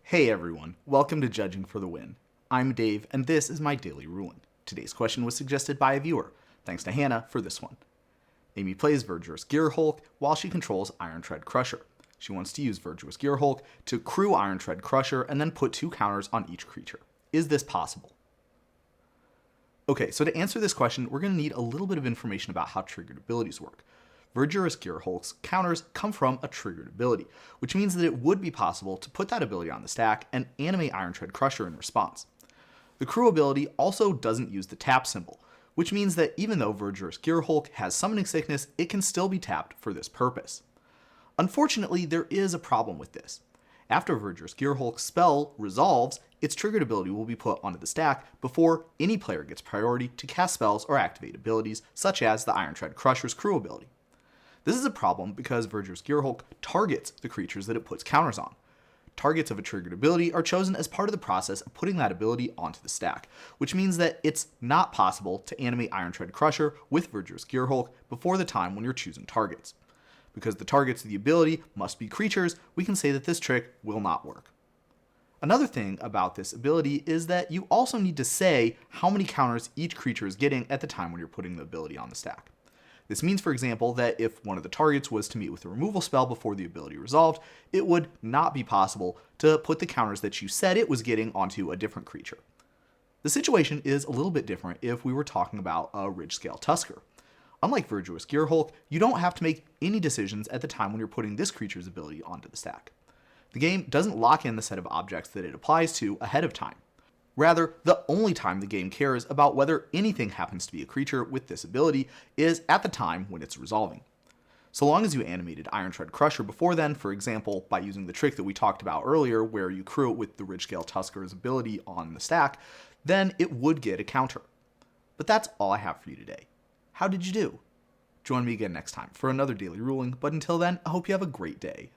Hey everyone, welcome to Judging for the Win. I'm Dave, and this is my daily ruling. Today's question was suggested by a viewer. Thanks to Hannah for this one. Amy plays Verdurous Gearhulk while she controls Irontread Crusher. She wants to use Verdurous Gearhulk to crew Irontread Crusher and then put 2 counters on each creature. Is this possible? Okay, so to answer this question, we're going to need a little bit of information about how triggered abilities work. Verdurous Gearhulk's counters come from a triggered ability, which means that it would be possible to put that ability on the stack and animate Irontread Crusher in response. The crew ability also doesn't use the tap symbol, which means that even though Verdurous Gearhulk has summoning sickness, it can still be tapped for this purpose. Unfortunately, there is a problem with this. After Verdurous Gearhulk's spell resolves, its triggered ability will be put onto the stack before any player gets priority to cast spells or activate abilities, such as the Irontread Crusher's crew ability. This is a problem because Verdurous Gearhulk targets the creatures that it puts counters on. Targets of a triggered ability are chosen as part of the process of putting that ability onto the stack, which means that it's not possible to animate Irontread Crusher with Verdurous Gearhulk before the time when you're choosing targets. Because the targets of the ability must be creatures, we can say that this trick will not work. Another thing about this ability is that you also need to say how many counters each creature is getting at the time when you're putting the ability on the stack. This means, for example, that if one of the targets was to meet with a removal spell before the ability resolved, it would not be possible to put the counters that you said it was getting onto a different creature. The situation is a little bit different if we were talking about a Ridgescale Tusker. Unlike Verdurous Gearhulk, you don't have to make any decisions at the time when you're putting this creature's ability onto the stack. The game doesn't lock in the set of objects that it applies to ahead of time. Rather, the only time the game cares about whether anything happens to be a creature with this ability is at the time when it's resolving. So long as you animated Irontread Crusher before then, for example, by using the trick that we talked about earlier where you crew it with the Ridgescale Tusker's ability on the stack, then it would get a counter. But that's all I have for you today. How did you do? Join me again next time for another daily ruling, but until then, I hope you have a great day.